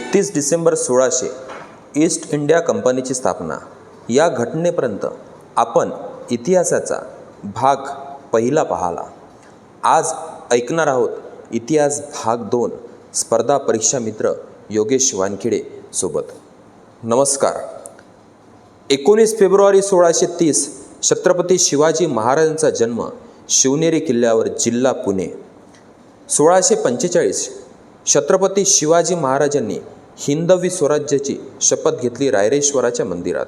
31 December 1600 east India कंपनीची स्थापना या घटनेपर्यंत आपण इतिहासाचा भाग पहिला पाहिला. आज ऐकणार आहोत इतिहास भाग 2 स्पर्धा परीक्षा मित्र योगेश वानखेडे सोबत. नमस्कार. 19 फेब्रुवारी 1630 छत्रपती शिवाजी महाराजांचा जन्म शिवनेरी किल्ल्यावर, जिल्हा पुणे. 1645 छत्रपती शिवाजी महाराजांनी हिंदवी स्वराज्याची शपथ घेतली रायरेश्वराच्या मंदिरात.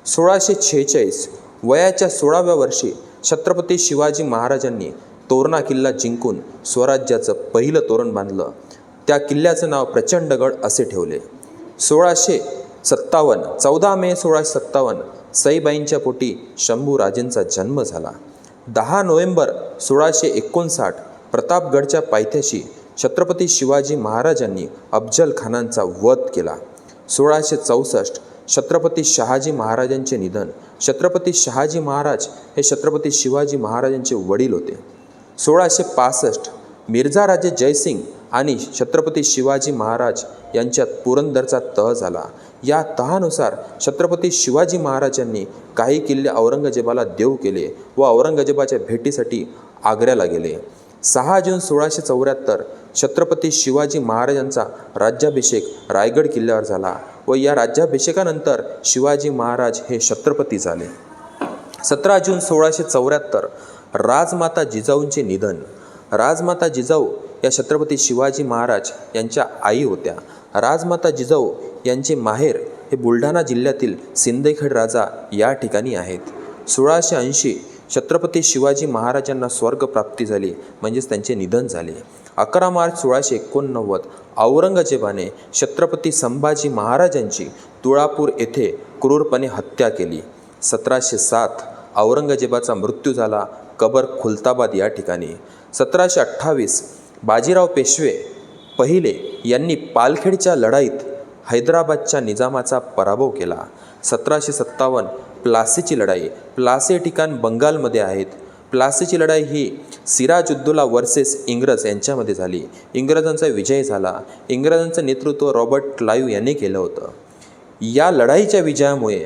1646 वयाच्या 16व्या वर्षी छत्रपती शिवाजी महाराजांनी तोरणा किल्ला जिंकून स्वराज्याचं पहिलं तोरण बांधलं. त्या किल्ल्याचं नाव प्रचंडगड असे ठेवले. 1657 14 मे 1657 सईबाईंच्या पोटी शंभूराजेंचा जन्म झाला. 10 नोव्हेंबर 1659 प्रतापगडच्या पायथ्याशी छत्रपती शिवाजी महाराजांनी अफजल खानांचा वध केला. 1664 छत्रपती शहाजी महाराजांचे निधन. छत्रपती शहाजी महाराज हे छत्रपती शिवाजी महाराजांचे वडील होते. 1665 मिर्झा राजे जयसिंग आणि छत्रपती शिवाजी महाराज यांच्यात पुरंदरचा तह झाला. या तहानुसार छत्रपती शिवाजी महाराजांनी काही किल्ले औरंगजेबाला देऊ केले व औरंगजेबाच्या भेटीसाठी आग्र्याला गेले. 6 जून 1674 छत्रपती शिवाजी महाराजांचा राज्याभिषेक रायगड किल्ल्यावर झाला व या राज्याभिषेकानंतर शिवाजी महाराज हे छत्रपती झाले. 17 जून 1674 राजमाता जिजाऊंचे निधन. राजमाता जिजाऊ या छत्रपती शिवाजी महाराज यांच्या आई होत्या. राजमाता जिजाऊ यांचे माहेर हे बुलढाणा जिल्ह्यातील सिंदखेड राजा या ठिकाणी आहेत. 1680 छत्रपती शिवाजी महाराजांना स्वर्गप्राप्ती झाली, म्हणजेच त्यांचे निधन झाले. 11 मार्च 1689 औरंगजेबाने छत्रपती संभाजी महाराजांची तुळापूर येथे क्रूरपणे हत्या केली. 1707 औरंगजेबाचा मृत्यू झाला, कबर खुलताबाद या ठिकाणी. 1728 बाजीराव पेशवे पहिले यांनी पालखेडच्या लढाईत हैदराबादच्या निजामाचा पराभव केला. 1757 प्लासीची लढाई. प्लासी हे ठिकाण बंगालमध्ये आहेत. प्लासीची लढाई ही सिराजुद्दौला वर्सेस इंग्रज यांच्यामध्ये झाली. इंग्रजांचा विजय झाला. इंग्रजांचं नेतृत्व रॉबर्ट क्लाईव्ह यांनी केलं होतं. या लढाईच्या विजयामुळे,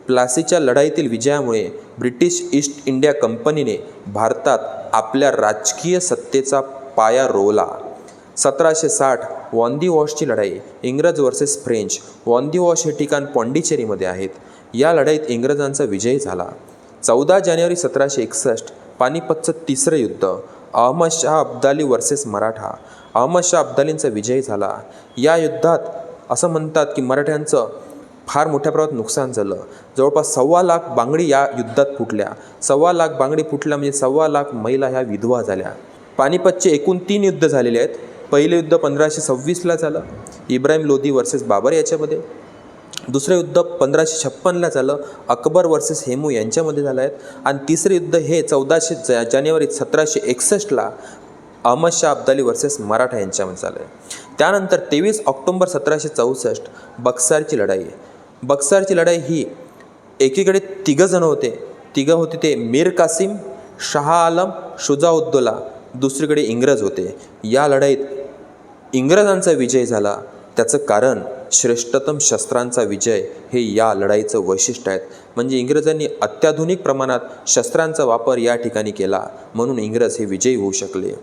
प्लासीच्या लढाईतील विजयामुळे ब्रिटिश ईस्ट इंडिया कंपनीने भारतात आपल्या राजकीय सत्तेचा पाया रोवला. 1760 वॉन्दी वॉशची लढाई. इंग्रज वर्सेस फ्रेंच. वॉन्दी वॉश हे ठिकाण पॉंडिचेरीमध्ये आहेत. या लढाईत इंग्रजांचा विजय झाला. 14 जानेवारी 1761 पानिपतचं तिसरं युद्ध. अहमद शाह अब्दाली वर्सेस मराठा. अहमद शाह अब्दालींचा विजय झाला. या युद्धात असं म्हणतात की मराठ्यांचं फार मोठ्या प्रमाणात नुकसान झालं. जवळपास 1.25 लाख बांगडी या युद्धात फुटल्या. 1.25 लाख बांगडी फुटल्या म्हणजे 1.25 लाख महिला ह्या विधवा झाल्या. पानिपतचे एकूण 3 युद्ध झालेले आहेत. पहिले युद्ध 1526ला झालं, इब्राहिम लोधी वर्सेस बाबर याच्यामध्ये. दुसरं युद्ध 1556ला झालं, अकबर वर्सेस हेमू यांच्यामध्ये झालं आहे. आणि तिसरं युद्ध हे 14 जानेवारी 1761ला अहमद शाह अब्दाली वर्सेस मराठा यांच्यामध्ये झालं आहे. त्यानंतर 23 ऑक्टोबर 1764 बक्सारची लढाई. बक्सारची लढाई ही एकीकडे 3 जण होते. 3 होते ते मीर कासिम, शाह आलम, शुजाउद्दौला. दुसरीकडे इंग्रज होते. या लढाईत इंग्रजांचा विजय झाला. त्याचं कारण श्रेष्ठतम शस्त्रांचा विजय हे या लढाईचं वैशिष्ट्य आहे. म्हणजे इंग्रजांनी अत्याधुनिक प्रमाणात शस्त्रांचा वापर या ठिकाणी केला, म्हणून इंग्रज हे विजयी होऊ शकले.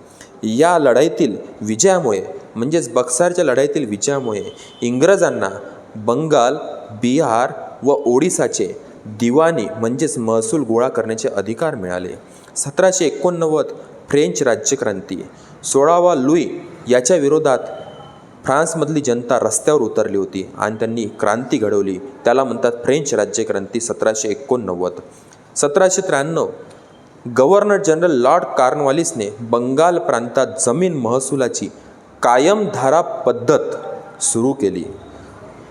या लढाईतील विजयामुळे, म्हणजेच बक्सारच्या लढाईतील विजयामुळे इंग्रजांना बंगाल, बिहार व ओडिसाचे दिवाणी म्हणजेच महसूल गोळा करण्याचे अधिकार मिळाले. 1789 फ्रेंच राज्यक्रांती. 16वा लुई याच्या विरोधात फ्रान्समधली जनता रस्त्यावर उतरली होती आणि त्यांनी क्रांती घडवली. त्याला म्हणतात फ्रेंच राज्यक्रांती. 1789. 1793 गव्हर्नर जनरल लॉर्ड कॉर्नवालिसने बंगाल प्रांतात जमीन महसुलाची कायमधारा पद्धत सुरू केली.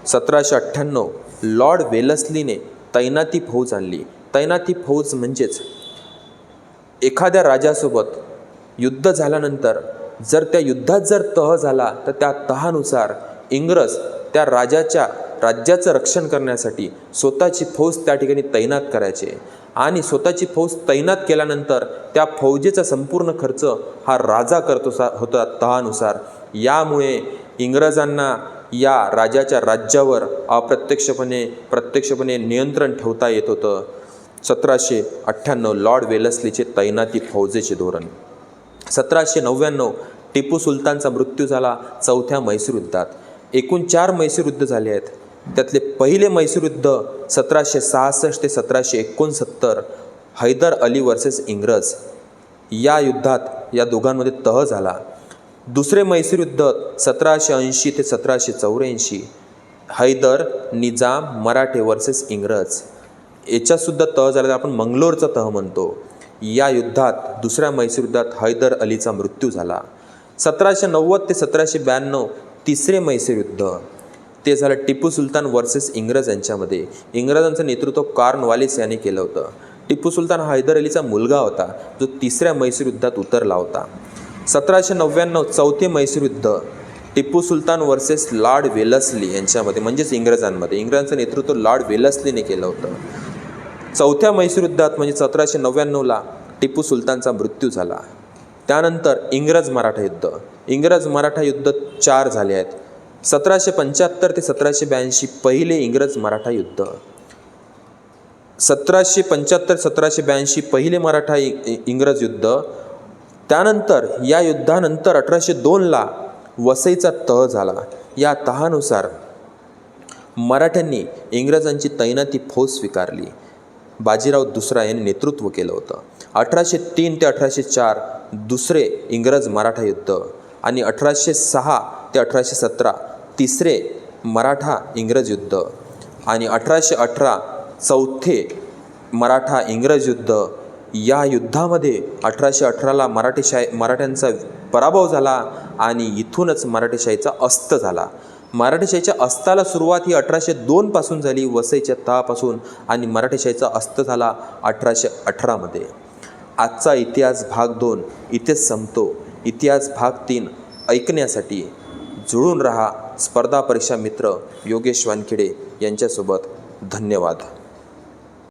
1798 लॉर्ड वेलस्लीने तैनाती फौज आणली. तैनाती फौज म्हणजेच एखाद्या राजासोबत युद्ध झाल्यानंतर जर त्या युद्धात जर तह झाला तर त्या तहानुसार इंग्रज त्या राज्याचं रक्षण करण्यासाठी स्वतःची फौज त्या ठिकाणी तैनात करायचे आणि स्वतःची फौज तैनात केल्यानंतर त्या फौजेचा संपूर्ण खर्च हा राजा करतो होता तहानुसार. यामुळे इंग्रजांना या राजाच्या राज्यावर प्रत्यक्षपणे नियंत्रण ठेवता येत होतं. 1798 लॉर्ड वेलस्लीचे तैनाती फौजेचे धोरण. 1799 टिपू सुलतानचा मृत्यू झाला चौथ्या म्हैसूर युद्धात. एकूण 4 म्हैसूर युद्ध झाले आहेत. त्यातले पहिले म्हैसूर युद्ध 1766 ते 1769 हैदर अली वर्सेस इंग्रज या युद्धात या दोघांमध्ये तह झाला. दुसरे म्हैसूर युद्ध 1780 ते 1784 हैदर निजाम मराठे वर्सेस इंग्रज याच्यातसुद्धा तह झाला. आपण मंगलोरचा तह म्हणतो. या युद्धात दुसऱ्या म्हैसूर युद्धात हैदर अलीचा मृत्यू झाला. 1790 ते 1792 तिसरे म्हैसूर युद्ध ते झालं टिपू सुलतान वर्सेस इंग्रज यांच्यामध्ये. इंग्रजांचं नेतृत्व कॉर्नवालिस यांनी केलं होतं. टिपू सुलतान हा हैदर अलीचा मुलगा होता जो तिसऱ्या म्हैसूर युद्धात उतरला होता. 1799 चौथे म्हैसूर युद्ध Tipu Sultan versus Lord Wellesley यांच्यामध्ये म्हणजेच इंग्रजांमध्ये. इंग्रजांचं नेतृत्व लॉर्ड वेलस्लीने केलं होतं. चौथ्या म्हैसूर युद्धात म्हणजे 1799ला टिपू सुलतानचा मृत्यू झाला. त्यानंतर इंग्रज मराठा युद्ध. इंग्रज मराठा युद्ध 4 झाले आहेत. 1775 ते 1782 पहिले इंग्रज मराठा युद्ध. 1775-1782 पहिले मराठा इंग्रज युद्ध. त्यानंतर या युद्धानंतर 1802ला वसईचा तह झाला. या तहानुसार मराठ्यांनी इंग्रजांची तैनाती फौज स्वीकारली. बाजीराव दुसरा यांनी नेतृत्व केलं होतं. 1803 ते 1804 दुसरे इंग्रज मराठा युद्ध आणि 1806 ते 1817 तिसरे मराठा इंग्रज युद्ध आणि 1818 चौथे मराठा इंग्रज युद्ध. या युद्धामध्ये 1818ला मराठ्यांचा पराभव झाला आणि इथूनच मराठेशाहीचा अस्त झाला. मराठेशाहीच्या अस्ताला सुरुवात ही 1802 पासून झाली वसईच्या तहापासून आणि मराठेशाहीचा अस्त झाला 1818मध्ये. आजचा इतिहास भाग 2 इथेच संपतो. इतिहास भाग 3 ऐकण्यासाठी जुळून रहा. स्पर्धा परीक्षा मित्र योगेश वानखेडे यांच्यासोबत. धन्यवाद.